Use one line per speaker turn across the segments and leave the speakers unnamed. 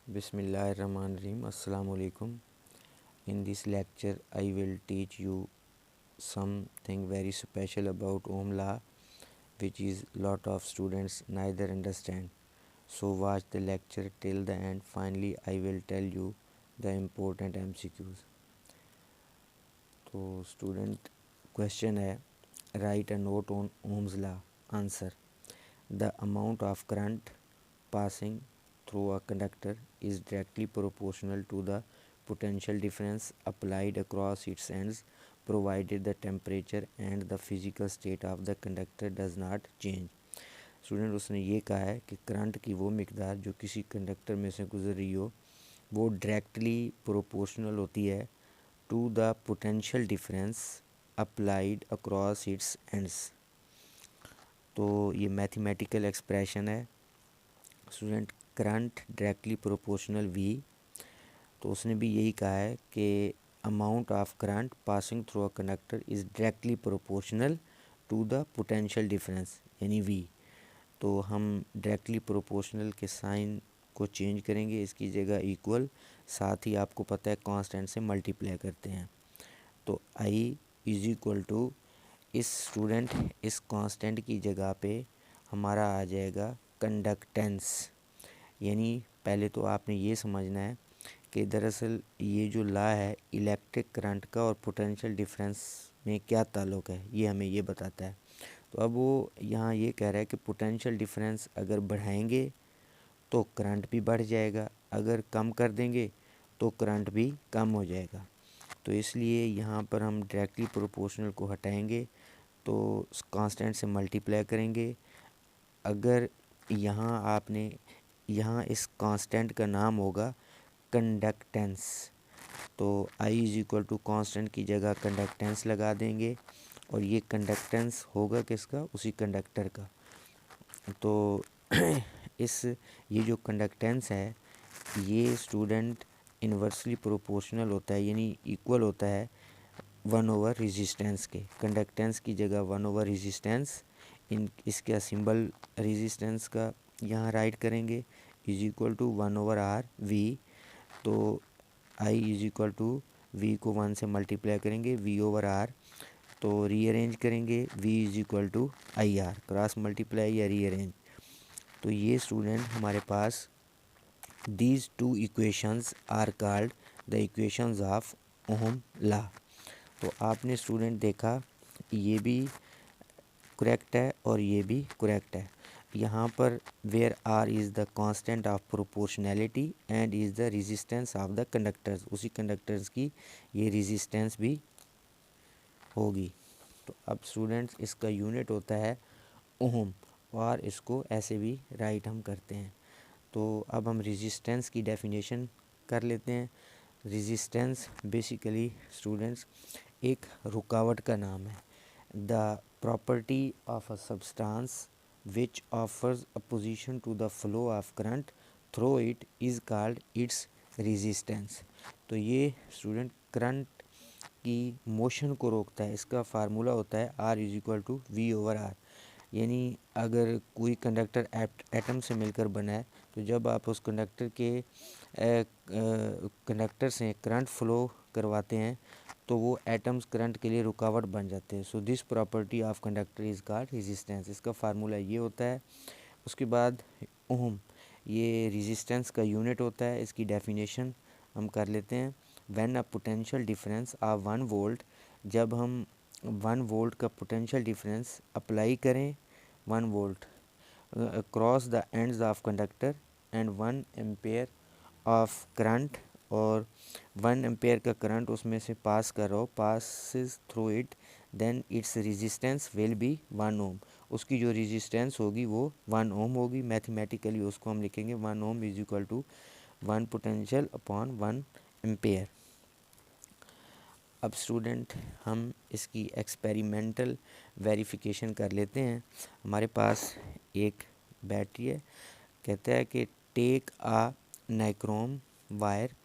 Bismillahirrahmanirrahim. Assalamu alaikum. In this lecture, I will teach you something very special about Ohm law, which is lot of students neither understand. So watch the lecture till the end. Finally, I will tell you the important MCQs. तो student question है, right a note on Ohm's law. Answer: the amount of current passing through a conductor is directly proportional to the potential difference applied across its ends, provided the temperature and the physical state of the conductor does not change. Student उसने ये कहा है कि current की वो मिकदार जो किसी conductor में से गुजर रही हो वो डायरेक्टली प्रोपोर्शनल होती है to the potential difference applied across its ends. तो ये मैथमेटिकल एक्सप्रेशन है student. Current directly proportional V, तो उसने भी यही कहा है कि amount of current passing through a conductor is directly proportional to the potential difference यानी वी. तो हम डायरेक्टली प्रोपोर्शनल के साइन को चेंज करेंगे, इसकी जगह इक्वल, साथ ही आपको पता है कांस्टेंट से मल्टीप्लाई करते हैं. तो आई इज इक्वल टू इस कांस्टेंट की जगह पे हमारा आ जाएगा कंडक्टेंस. यानी पहले तो आपने ये समझना है कि दरअसल ये जो लॉ है इलेक्ट्रिक करंट का और पोटेंशियल डिफरेंस में क्या ताल्लुक़ है, ये हमें ये बताता है. तो अब वो यहाँ ये कह रहा है कि पोटेंशियल डिफरेंस अगर बढ़ाएंगे तो करंट भी बढ़ जाएगा, अगर कम कर देंगे तो करंट भी कम हो जाएगा. तो इसलिए यहाँ पर हम डायरेक्टली प्रोपोर्शनल को हटाएंगे तो कांस्टेंट से मल्टीप्लाई करेंगे. अगर यहाँ इस कांस्टेंट का नाम होगा कंडक्टेंस, तो I is equal to constant की जगह कंडक्टेंस लगा देंगे और ये कंडक्टेंस होगा किसका, उसी कंडक्टर का. तो ये जो कंडक्टेंस है ये स्टूडेंट इन्वर्सली प्रोपोर्शनल होता है यानी इक्वल होता है 1/, रेजिस्टेंस के. कंडक्टेंस की जगह 1/, रेजिस्टेंस, इसका सिंबल रेजिस्टेंस का यहाँ राइट करेंगे, is equal to 1/r V. तो I is equal to V को 1 से मल्टीप्लाई करेंगे v/r, तो रीअरेंज करेंगे v is equal to IR, cross multiply या रीअरेंज. तो ये स्टूडेंट हमारे पास these two equations are called the equations of Ohm law. तो आपने स्टूडेंट देखा ये भी करेक्ट है और ये भी करेक्ट है. यहाँ पर where R is the constant of proportionality and is the resistance of the conductors, उसी कंडक्टर्स की ये रेजिस्टेंस भी होगी. तो अब स्टूडेंट्स इसका यूनिट होता है ओम और इसको ऐसे भी राइट हम करते हैं. तो अब हम रेजिस्टेंस की डेफिनेशन कर लेते हैं. रेजिस्टेंस बेसिकली स्टूडेंट्स एक रुकावट का नाम है. The property of a substance which offers opposition to the flow of current through it is called its resistance. तो ये स्टूडेंट करंट की मोशन को रोकता है. इसका फार्मूला होता है R is equal to V/R. यानी अगर कोई कंडक्टर एटम से मिलकर बना है तो जब आप उस कंडक्टर से करंट फ्लो करवाते हैं तो वो एटम्स करंट के लिए रुकावट बन जाते हैं. So this property of conductor is called resistance. इसका फार्मूला ये होता है. उसके बाद ओम ये रेजिस्टेंस का यूनिट होता है. इसकी डेफिनेशन हम कर लेते हैं. When a potential difference of 1 volt, जब हम 1 वोल्ट का पोटेंशियल डिफरेंस अप्लाई करें 1 volt cross the ends of conductor and 1 ampere of current, और 1 एम्पेयर का करंट उसमें से पास कर रहा हो, passes through it, then its resistance will be 1 ohm. उसकी जो रेजिस्टेंस होगी वो 1 ओम होगी. मैथमेटिकली उसको हम लिखेंगे 1 ohm is equal to 1 potential upon 1 ampere. अब स्टूडेंट हम इसकी एक्सपेरिमेंटल वेरिफिकेशन कर लेते हैं. हमारे पास एक बैटरी है. कहता है कि take a nichrome wire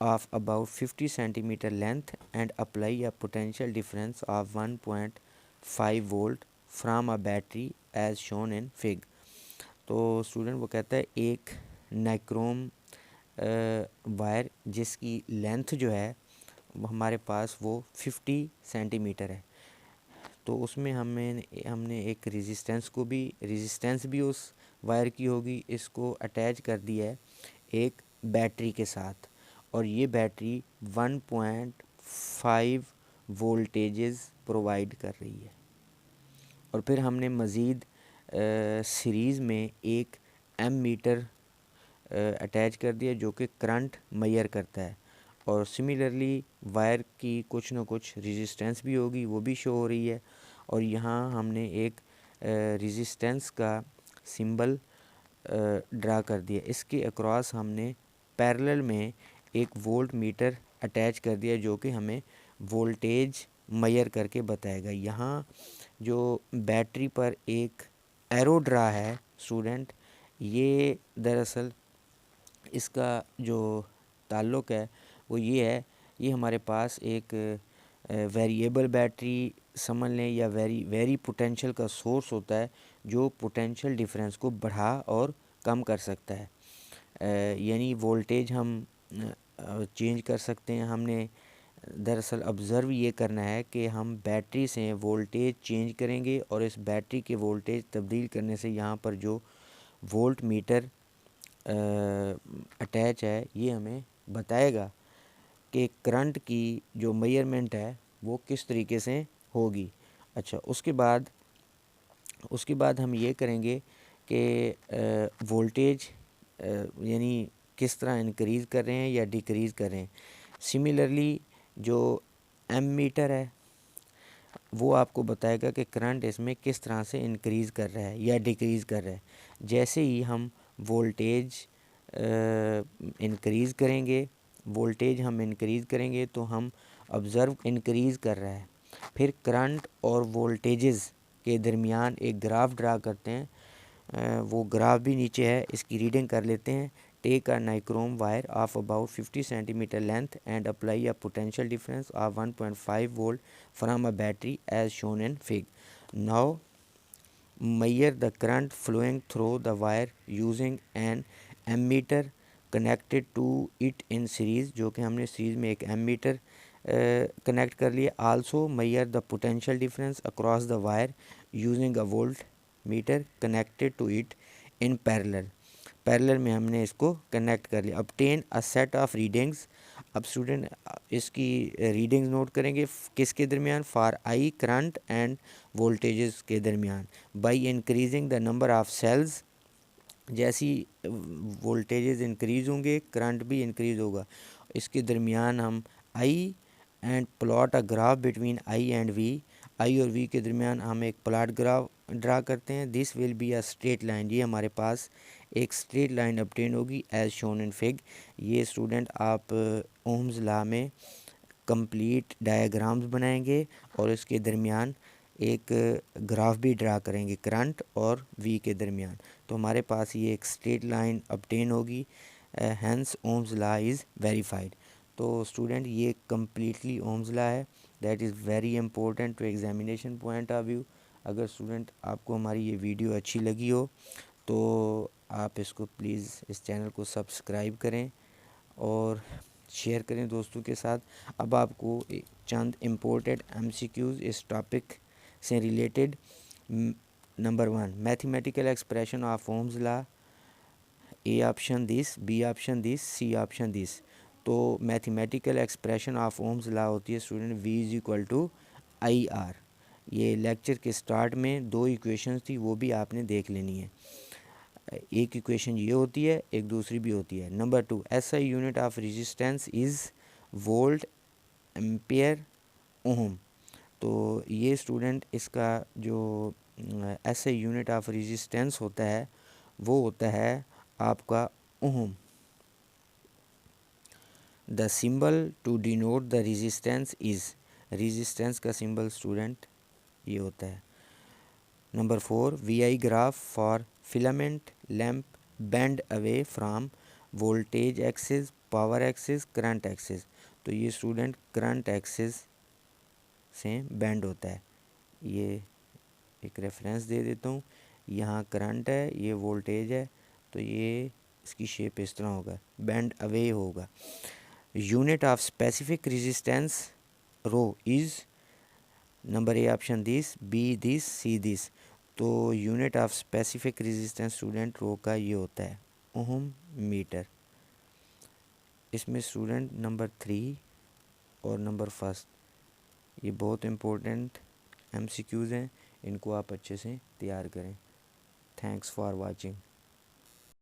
of about 50 centimeter length and apply a potential difference of 1.5 volt from a battery as shown in fig. तो स्टूडेंट वो कहता है एक नाइक्रोम वायर जिसकी लेंथ जो है हमारे पास वो 50 सेंटीमीटर है। तो उसमें हमने एक रेजिस्टेंस भी उस वायर की होगी, इसको अटैच कर दिया है एक बैटरी के साथ, और ये बैटरी 1.5 वोल्टेजेस प्रोवाइड कर रही है। और फिर हमने मज़ीद सीरीज़ में एक एम मीटर अटैच कर दिया जो कि करंट मेजर करता है, और सिमिलरली वायर की कुछ ना कुछ रेजिस्टेंस भी होगी, वो भी शो हो रही है। और यहाँ हमने एक रेजिस्टेंस का सिंबल ड्रा कर दिया। इसके अक्रॉस हमने पैरेलल में एक वोल्ट मीटर अटैच कर दिया जो कि हमें वोल्टेज मेजर करके बताएगा। यहाँ जो बैटरी पर एक एरो ड्रा है स्टूडेंट, ये दरअसल इसका जो ताल्लुक़ है वो ये है, ये हमारे पास एक वेरिएबल बैटरी समझ लें या वेरी पोटेंशियल का सोर्स होता है जो पोटेंशियल डिफरेंस को बढ़ा और कम कर सकता है। यानी वोल्टेज हम चेंज कर सकते हैं। हमने दरअसल ऑब्ज़र्व ये करना है कि हम बैटरी से वोल्टेज चेंज करेंगे और इस बैटरी के वोल्टेज तब्दील करने से यहाँ पर जो वोल्ट मीटर अटैच है ये हमें बताएगा कि करंट की जो मेजरमेंट है वो किस तरीके से होगी। अच्छा, उसके बाद हम ये करेंगे कि वोल्टेज यानी किस तरह इंक्रीज़ कर रहे हैं या डिक्रीज़ कर रहे हैं। सिमिलरली जो एमीटर है वो आपको बताएगा कि करंट इसमें किस तरह से इंक्रीज़ कर रहा है या डिक्रीज़ कर रहा है। जैसे ही हम वोल्टेज इंक्रीज़ करेंगे तो हम ऑब्ज़र्व इंक्रीज़ कर रहा है। फिर करंट और वोल्टेजेस के दरमियान एक ग्राफ ड्रा करते हैं। वो ग्राफ भी नीचे है, इसकी रीडिंग कर लेते हैं। Take a nichrome wire of about 50 centimetre length and apply a potential difference of 1.5 volt from a battery as shown in fig. Now measure the current flowing through the wire using an ammeter connected to it in series, जो कि हमने series में एक ammeter connect कर लिया। Also measure the potential difference across the wire using a voltmeter connected to it in parallel में हमने इसको कनेक्ट कर लिया। obtain a set of readings, अब स्टूडेंट इसकी रीडिंग्स नोट करेंगे किसके दरमियान, for I current and voltages के दरमियान, by increasing the number of cells. जैसी वोल्टेजेस इंक्रीज़ होंगे करंट भी इंक्रीज़ होगा। इसके दरमियान हम I and plot a graph between I and V, I और वी के दरमियान हम एक प्लॉट ग्राफ ड्रा करते हैं। This will be a straight line, ये हमारे पास एक स्ट्रेट लाइन ऑब्टेन होगी एज शोन इन फिग। ये स्टूडेंट आप ओम्स लॉ में कंप्लीट डायग्राम्स बनाएंगे और इसके दरमियान एक ग्राफ भी ड्रा करेंगे करंट और वी के दरमियान, तो हमारे पास ये एक स्ट्रेट लाइन ऑब्टेन होगी। Hence Ohm's law is verified. तो स्टूडेंट ये कम्प्लीटली ओम्स लॉ है, that is very important to examination point of view. अगर स्टूडेंट आपको हमारी ये वीडियो अच्छी लगी हो तो आप इसको प्लीज़ इस चैनल को सब्सक्राइब करें और शेयर करें दोस्तों के साथ। अब आपको चंद इम्पोर्टेंट एमसीक्यूज़ इस टॉपिक से related. Number 1, mathematical expression of Ohm's law, A option this, B option this, C option this. तो mathematical expression of Ohm's law होती है student V is equal to I R. ये lecture के start में दो equations थी, वो भी आपने देख लेनी है। एक इक्वेशन ये होती है, एक दूसरी भी होती है। Number 2, SI unit of resistance is volt ampere ohm. तो ये स्टूडेंट इसका जो SI यूनिट ऑफ रेजिस्टेंस होता है वो होता है आपका ohm. The symbol to denote the resistance is, resistance का सिंबल स्टूडेंट ये होता है। Number 4, VI graph for filament lamp bend away from voltage axis, power axis, current axis. तो ये स्टूडेंट करंट एक्सिस से बेंड होता है। ये एक रेफरेंस दे देता हूँ, यहाँ करंट है, ये वोल्टेज है, तो ये इसकी शेप इस तरह होगा, बेंड अवे होगा। Unit of specific resistance rho is, number A option this, B this, C this. तो unit of specific resistance student rho का ये होता है ओम मीटर। इसमें स्टूडेंट नंबर 3 और नंबर फर्स्ट ये बहुत इम्पोर्टेंट MCQs हैं, इनको आप अच्छे से तैयार करें। Thanks for watching.